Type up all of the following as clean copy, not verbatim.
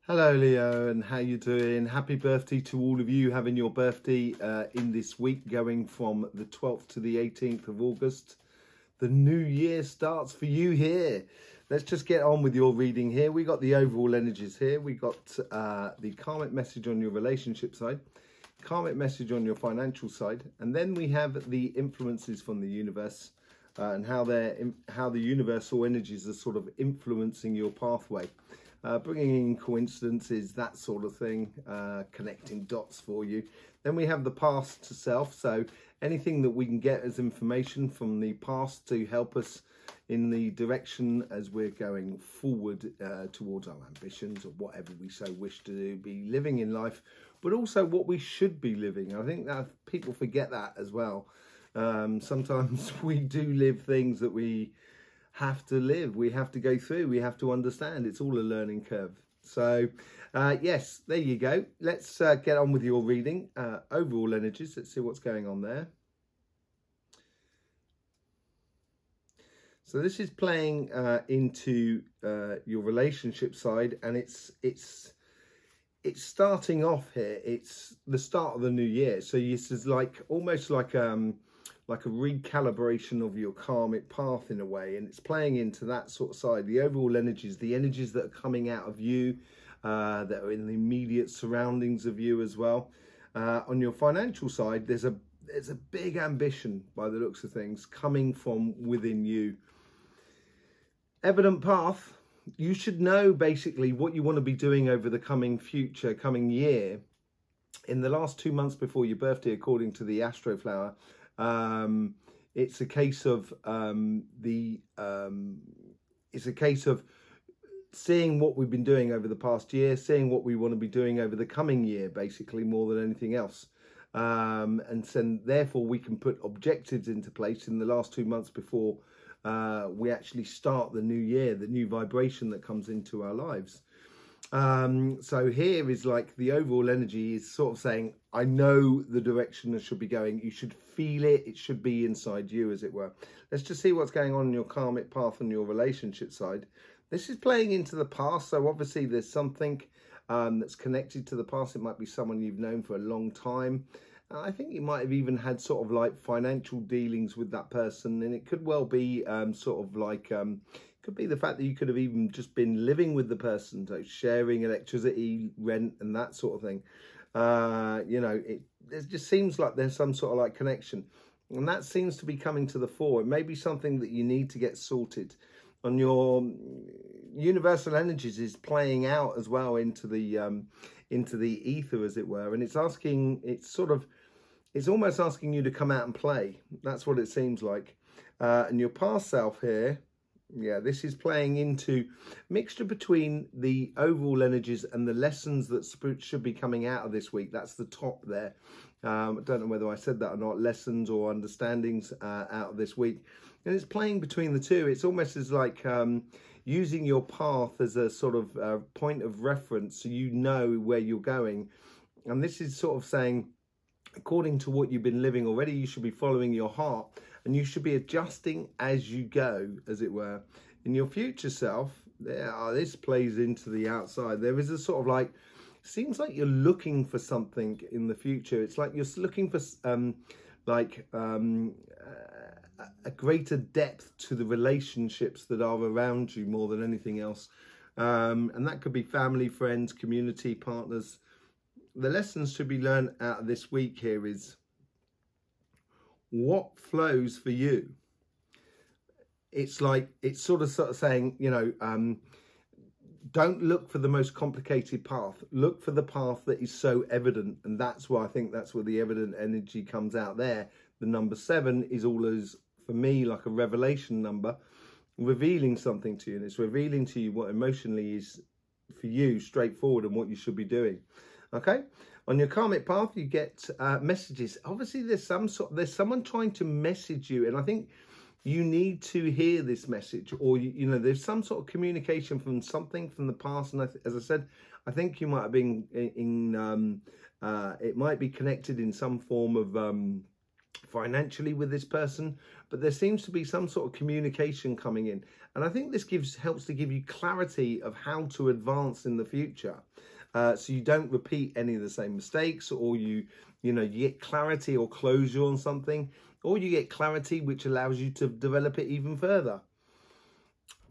Hello Leo, and how you doing? Happy birthday to all of you having your birthday in this week, going from the 12th to the 18th of August. The new year starts for you here. Let's just get on with your reading here. We got the overall energies here. We got the karmic message on your relationship side, karmic message on your financial side, and then we have the influences from the universe and how the universal energies are sort of influencing your pathway. Bringing in coincidences, that sort of thing, connecting dots for you. Then we have the past to self, so anything that we can get as information from the past to help us in the direction as we're going forward towards our ambitions or whatever we so wish to be living in life, but also what we should be living. I think that people forget that as well. Sometimes we do live things that we have to live, we have to go through, we have to understand. It's all a learning curve. So yes, there you go. Let's get on with your reading. Overall energies, let's see what's going on there. So this is playing into your relationship side, and it's starting off here. It's the start of the new year, so this is like almost like a recalibration of your karmic path in a way, and it's playing into that sort of side. The overall energies, the energies that are coming out of you, that are in the immediate surroundings of you as well. On your financial side, there's a big ambition by the looks of things coming from within you. Evident path, you should know basically what you want to be doing over the coming year. In the last 2 months before your birthday, according to the Astroflower, it's a case of seeing what we've been doing over the past year, seeing what we want to be doing over the coming year, basically, more than anything else. And so therefore we can put objectives into place in the last 2 months before we actually start the new year, the new vibration that comes into our lives. So here is like the overall energy is sort of saying, I know the direction that should be going. You should feel it. It should be inside you, as it were. Let's just see what's going on in your karmic path and your relationship side. This is playing into the past. So obviously there's something that's connected to the past. It might be someone you've known for a long time. I think you might have even had sort of like financial dealings with that person. And it could well be sort of like... could be the fact that you could have even just been living with the person, so sharing electricity, rent, and that sort of thing. You know, it just seems like there's some sort of like connection, and that seems to be coming to the fore. It may be something that you need to get sorted. On your universal energies is playing out as well into the ether, as it were, and it's almost asking you to come out and play. That's what it seems like. And your past self here. Yeah, this is playing into mixture between the overall energies and the lessons that should be coming out of this week. That's the top there. I don't know whether I said that or not. Lessons or understandings out of this week. And it's playing between the two. It's almost as like using your path as a sort of point of reference so you know where you're going. And this is sort of saying, according to what you've been living already, you should be following your heart. And you should be adjusting as you go, as it were. In your future self, this plays into the outside. There is a sort of like, seems like you're looking for something in the future. It's like you're looking for a greater depth to the relationships that are around you more than anything else. And that could be family, friends, community, partners. The lessons to be learned out of this week here is, what flows for you? It's like, it's sort of saying, you know, don't look for the most complicated path. Look for the path that is so evident. And that's why I think that's where the evident energy comes out there. The number 7 is always, for me, like a revelation number, revealing something to you. And it's revealing to you what emotionally is for you straightforward and what you should be doing. Okay. On your karmic path, you get messages. Obviously, there's someone trying to message you, and I think you need to hear this message, or you know, there's some sort of communication from something from the past. And as I said, I think you might have been it might be connected in some form of financially with this person, but there seems to be some sort of communication coming in. And I think this helps to give you clarity of how to advance in the future. So you don't repeat any of the same mistakes, or you get clarity or closure on something, or you get clarity which allows you to develop it even further.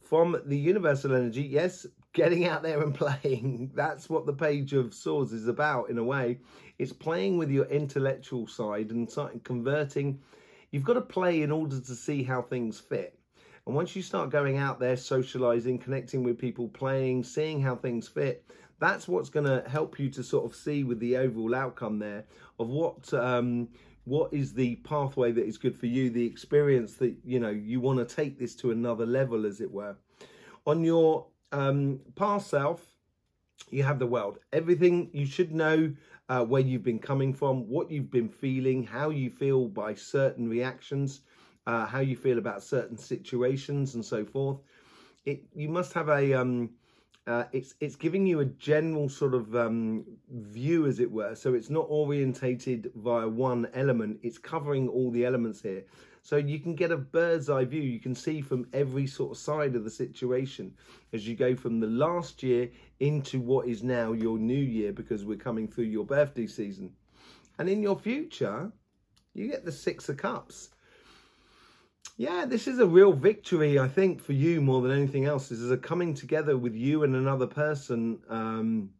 From the universal energy, yes, getting out there and playing. That's what the Page of Swords is about, in a way. It's playing with your intellectual side and converting. You've got to play in order to see how things fit. And once you start going out there, socializing, connecting with people, playing, seeing how things fit, that's what's going to help you to sort of see with the overall outcome there of what is the pathway that is good for you, the experience that, you want to take this to another level, as it were. On your past self, you have the world. Everything you should know, where you've been coming from, what you've been feeling, how you feel by certain reactions, how you feel about certain situations and so forth. You must have a... it's giving you a general sort of view, as it were. So it's not orientated via one element. It's covering all the elements here. So you can get a bird's eye view. You can see from every sort of side of the situation as you go from the last year into what is now your new year, because we're coming through your birthday season. And in your future, you get the Six of Cups. Yeah, this is a real victory, I think, for you more than anything else. This is a coming together with you and another person. And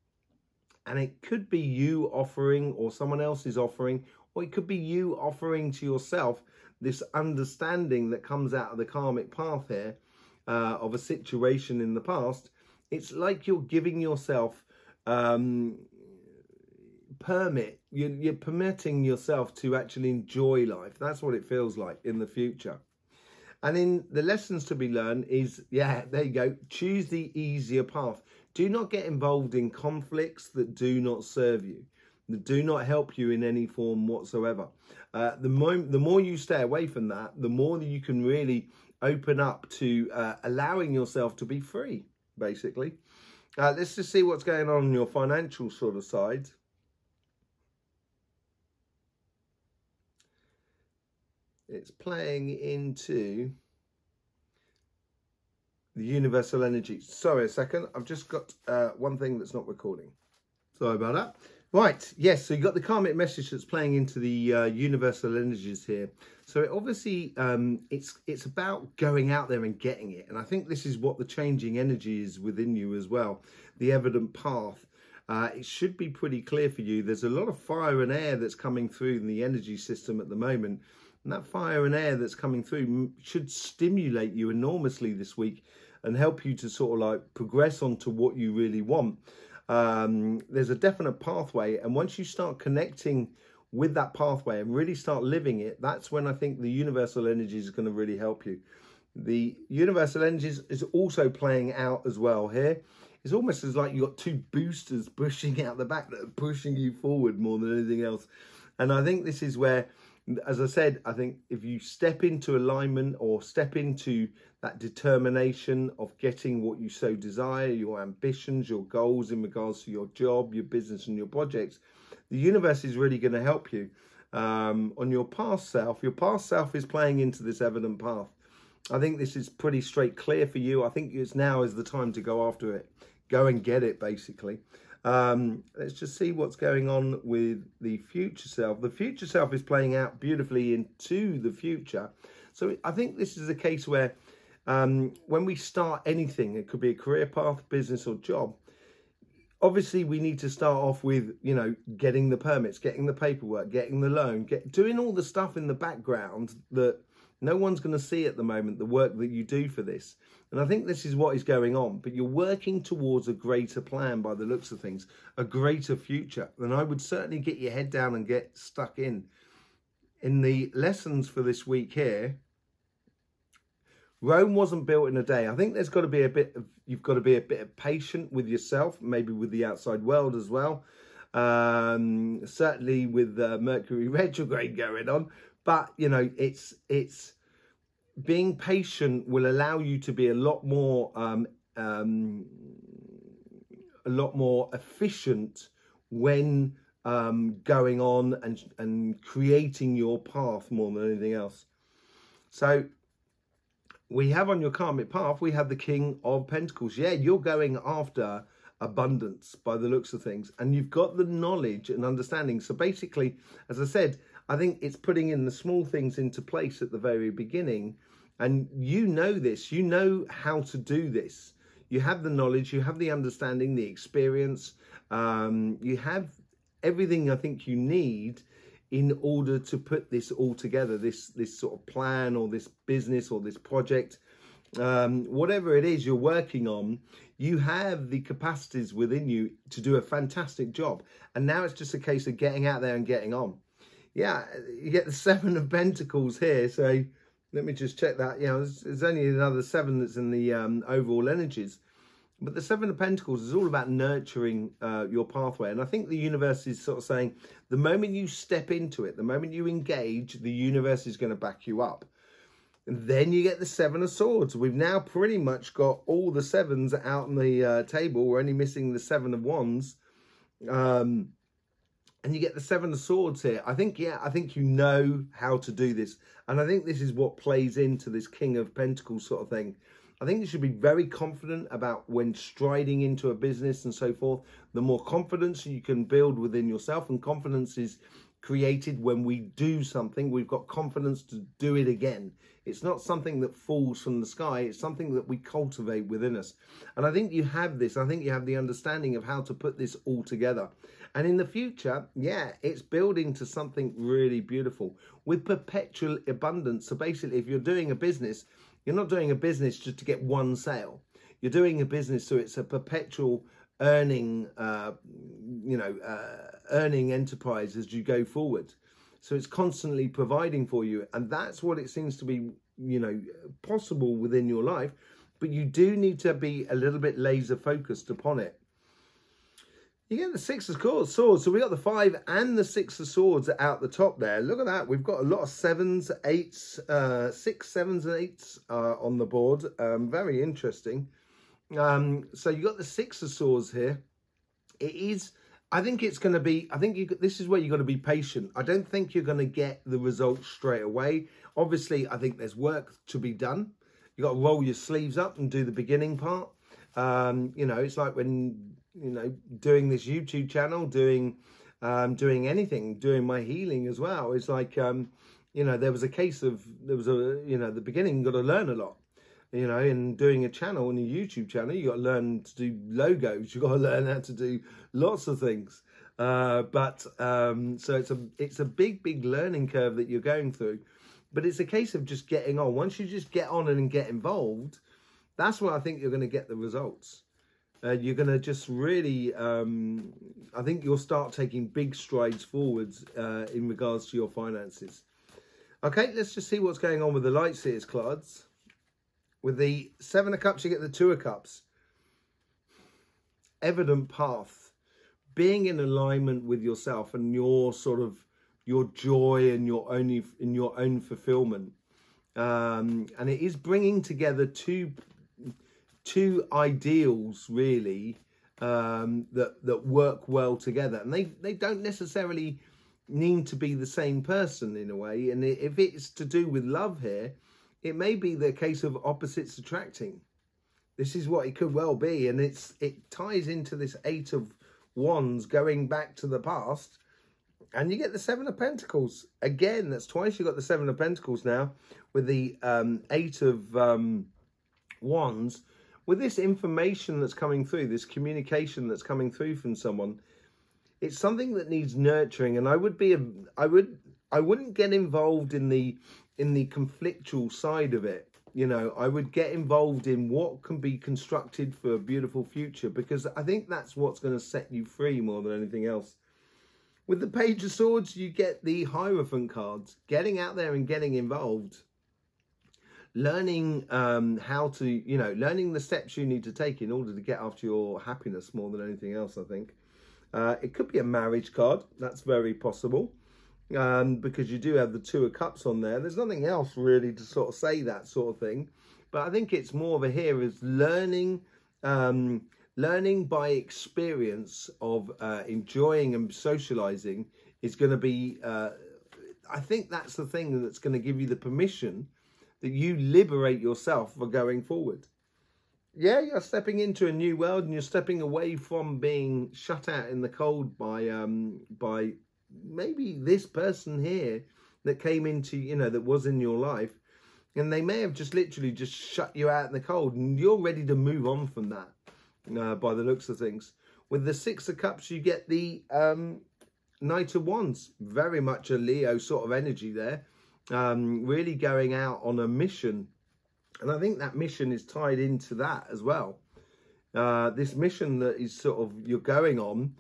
it could be you offering, or someone else is offering, or it could be you offering to yourself this understanding that comes out of the karmic path here of a situation in the past. It's like you're giving yourself permit. You're permitting yourself to actually enjoy life. That's what it feels like in the future. And in the lessons to be learned is, yeah, there you go. Choose the easier path. Do not get involved in conflicts that do not serve you, that do not help you in any form whatsoever. The more you stay away from that, the more that you can really open up to allowing yourself to be free, basically. Let's just see what's going on your financial sort of side. It's playing into the universal energy. Sorry a second, I've just got one thing that's not recording. Sorry about that. Right, yes, so you got the karmic message that's playing into the universal energies here. So it obviously, it's about going out there and getting it. And I think this is what the changing energy is within you as well. The evident path. It should be pretty clear for you. There's a lot of fire and air that's coming through in the energy system at the moment. And that fire and air that's coming through should stimulate you enormously this week and help you to sort of like progress onto what you really want. There's a definite pathway. And once you start connecting with that pathway and really start living it, that's when I think the universal energy is going to really help you. The universal energy is also playing out as well here. It's almost as like you've got two boosters pushing out the back that are pushing you forward more than anything else. And I think this is where, as I said, I think if you step into alignment or step into that determination of getting what you so desire, your ambitions, your goals in regards to your job, your business and your projects, the universe is really going to help you. On your past self is playing into this evident path. I think this is pretty straight clear for you. I think now is the time to go after it. Go and get it, basically. Let's just see what's going on with the future self. The future self is playing out beautifully into the future. So I think this is a case where when we start anything, it could be a career path, business or job, obviously we need to start off with, getting the permits, getting the paperwork, getting the loan, doing all the stuff in the background that no one's going to see at the moment, the work that you do for this. And I think this is what is going on. But you're working towards a greater plan by the looks of things, a greater future. And I would certainly get your head down and get stuck in. In the lessons for this week here, Rome wasn't built in a day. I think there's got to be you've got to be a bit patient with yourself, maybe with the outside world as well. Certainly with Mercury retrograde going on. But, it's being patient will allow you to be a lot more efficient when going on and creating your path more than anything else. So we have on your karmic path, we have the King of Pentacles. Yeah, you're going after abundance by the looks of things, and you've got the knowledge and understanding. So basically, as I said, I think it's putting in the small things into place at the very beginning, and you know this, you know how to do this. You have the knowledge, you have the understanding, the experience, you have everything I think you need in order to put this all together, this sort of plan or this business or this project, whatever it is you're working on. You have the capacities within you to do a fantastic job. And now it's just a case of getting out there and getting on. Yeah, you get the Seven of Pentacles here. So let me just check that. You know, there's only another 7 that's in the overall energies. But the Seven of Pentacles is all about nurturing your pathway. And I think the universe is sort of saying, the moment you step into it, the moment you engage, the universe is going to back you up. And then you get the Seven of Swords. We've now pretty much got all the sevens out on the table. We're only missing the Seven of Wands. And you get the Seven of Swords here. I think you know how to do this. And I think this is what plays into this King of Pentacles sort of thing. I think you should be very confident about when striding into a business and so forth. The more confidence you can build within yourself, and confidence is created when we do something, we've got confidence to do it again. It's not something that falls from the sky. It's something that we cultivate within us. And I think you have this. I think you have the understanding of how to put this all together. And in the future, yeah, it's building to something really beautiful with perpetual abundance. So basically, if you're doing a business, you're not doing a business just to get one sale. You're doing a business so it's a perpetual earning, earning enterprise as you go forward. So it's constantly providing for you. And that's what it seems to be, you know, possible within your life. But you do need to be a little bit laser focused upon it. You get the Six of Swords. So we got the 5 and the 6 of Swords out the top there. Look at that. We've got a lot of 7s, 8s, 6, 7s and 8s on the board. Very interesting. So you got the 6 of Swords here. It is, I think it's going to be, this is where you've got to be patient. I don't think you're going to get the results straight away. Obviously, I think there's work to be done. You've got to roll your sleeves up and do the beginning part. You know, it's like when, you know, doing this YouTube channel, doing anything, doing my healing as well. It's like, you know, there was a case of, the beginning, you've got to learn a lot. You know, in doing a channel, and a YouTube channel, you got to learn to do logos. You got to learn how to do lots of things. So it's a big learning curve that you're going through. But it's a case of just getting on. Once you just get on and get involved, that's where I think you're going to get the results. You're going to just really, I think you'll start taking big strides forwards in regards to your finances. Okay, let's just see what's going on with the Light Seers cards. With the 7 of Cups, you get the 2 of Cups. Evident path. Being in alignment with yourself and your sort of, your joy and your own fulfillment. And it is bringing together two ideals, really, that work well together. And they don't necessarily need to be the same person in a way. And if it's to do with love here, it may be the case of opposites attracting. This is what it could well be. And it ties into this 8 of Wands going back to the past. And you get the 7 of Pentacles. Again, that's twice you got the 7 of Pentacles now. With the 8 of Wands. With this information that's coming through, this communication that's coming through from someone, it's something that needs nurturing. And I wouldn't get involved in the conflictual side of it. You know, I would get involved in what can be constructed for a beautiful future, because I think that's what's going to set you free more than anything else. With the Page of Swords, you get the Hierophant cards. Getting out there and getting involved. Learning how to, learning the steps you need to take in order to get after your happiness more than anything else, I think. It could be a marriage card. That's very possible. Because you do have the 2 of Cups on there. There's nothing else really to sort of say that sort of thing. But I think it's more of a here is learning learning by experience of enjoying and socializing is going to be, I think that's the thing that's going to give you the permission that you liberate yourself for going forward. Yeah, you're stepping into a new world and you're stepping away from being shut out in the cold by maybe this person here that came into, you know, that was in your life. And they may have just literally just shut you out in the cold and you're ready to move on from that by the looks of things. With the Six of Cups, you get the Knight of Wands. Very much a Leo sort of energy there. Really going out on a mission. And I think that mission is tied into that as well. This mission that is sort of you're going on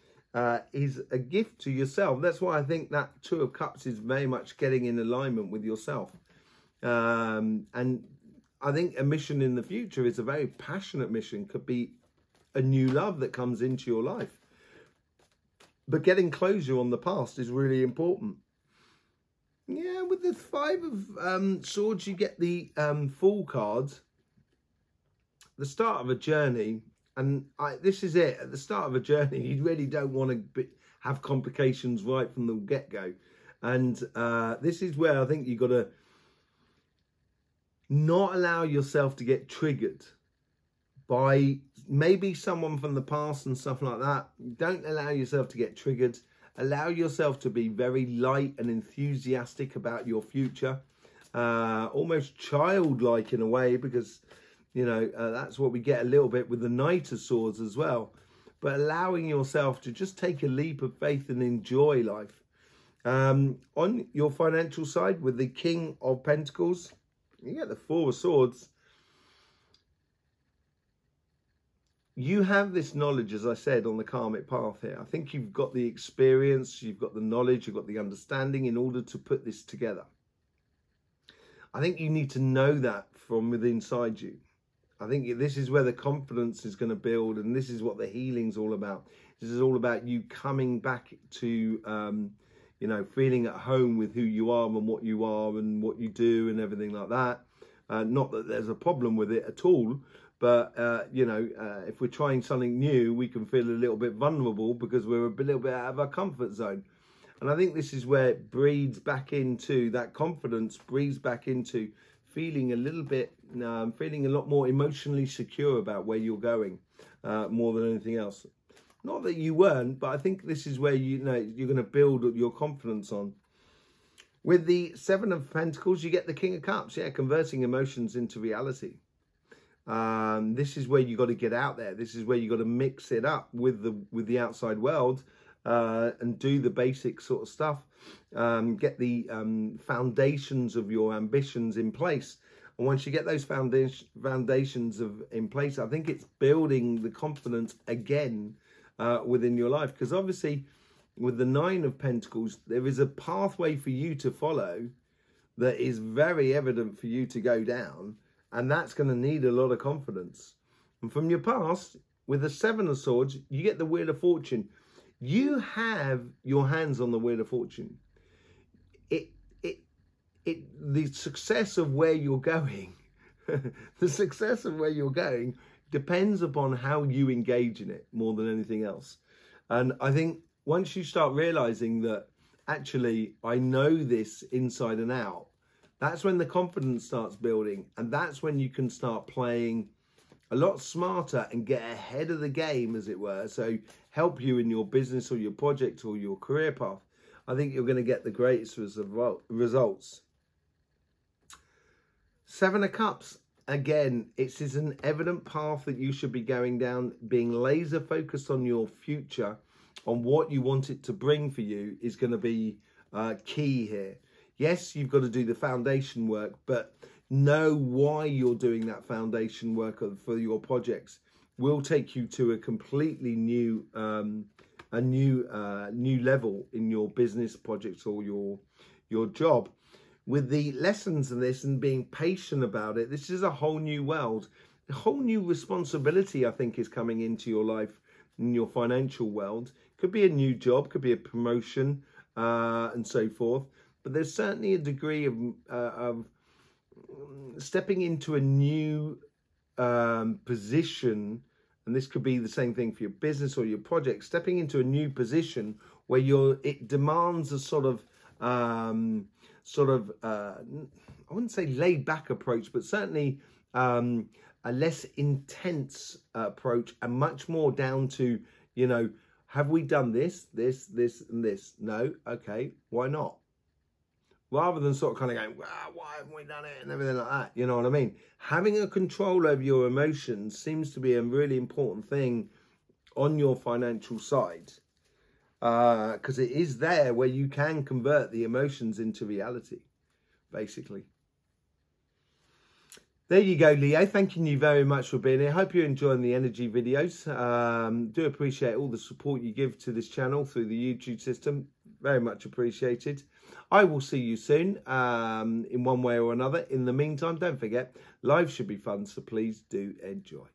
is a gift to yourself. That's why I think that Two of Cups is very much getting in alignment with yourself. And I think a mission in the future is a very passionate mission. Could be a new love that comes into your life. But getting closure on the past is really important. Yeah, with the Five of Swords, you get the Fool card. The start of a journey. And this is it. At the start of a journey, you really don't want to have complications right from the get-go. And this is where I think you've got to not allow yourself to get triggered by maybe someone from the past and stuff like that. Don't allow yourself to get triggered. Allow yourself to be very light and enthusiastic about your future. Almost childlike in a way, because, you know, that's what we get a little bit with the Knight of Swords as well. But allowing yourself to just take a leap of faith and enjoy life. On your financial side, with the King of Pentacles, you get the Four of Swords. You have this knowledge, as I said, on the karmic path here. I think you've got the experience, you've got the knowledge, you've got the understanding in order to put this together. I think you need to know that from within inside you. I think this is where the confidence is going to build, and this is what the healing's all about. This is all about you coming back to, you know, feeling at home with who you are and what you do and everything like that. Not that there's a problem with it at all. But, you know, if we're trying something new, we can feel a little bit vulnerable because we're a little bit out of our comfort zone. And I think this is where it breeds back into that confidence, breeds back into feeling a little bit, feeling a lot more emotionally secure about where you're going, more than anything else. Not that you weren't, but I think this is where, you know, you're going to build your confidence on. With the Seven of Pentacles, you get the King of Cups. Yeah, converting emotions into reality. This is where you got to get out there. This is where you got to mix it up with the outside world and do the basic sort of stuff. Get the foundations of your ambitions in place. And once you get those foundations in place, I think it's building the confidence again within your life. Because obviously, with the Nine of Pentacles, there is a pathway for you to follow that is very evident for you to go down. And that's going to need a lot of confidence. And from your past, with the Seven of Swords, you get the Wheel of Fortune. You have your hands on the Wheel of Fortune. The success of where you're going, the success of where you're going depends upon how you engage in it more than anything else. And I think once you start realizing that, actually, I know this inside and out, that's when the confidence starts building, and that's when you can start playing a lot smarter and get ahead of the game, as it were. So help you in your business or your project or your career path. I think you're going to get the greatest results. Seven of Cups. Again, it is an evident path that you should be going down. Being laser focused on your future, on what you want it to bring for you, is going to be key here. Yes, you've got to do the foundation work, but know why you're doing that foundation work for your projects. Will take you to a completely new, new level in your business projects or your job. With the lessons in this and being patient about it, this is a whole new world. A whole new responsibility, I think, is coming into your life, in your financial world. Could be a new job, could be a promotion, and so forth. But there's certainly a degree of stepping into a new position and this could be the same thing for your business or your project, stepping into a new position where it demands a sort of I wouldn't say laid back approach, but certainly a less intense approach, and much more down to, you know, have we done this, and this? No, okay, why not? Rather than sort of kind of going, well, why haven't we done it, and everything like that, you know what I mean? Having a control over your emotions seems to be a really important thing on your financial side, because it is there where you can convert the emotions into reality, basically. There you go, Leo. Thanking you very much for being here. Hope you're enjoying the energy videos. Do appreciate all the support you give to this channel through the YouTube system. Very much appreciated. I will see you soon in one way or another. In the meantime, don't forget, life should be fun, so please do enjoy.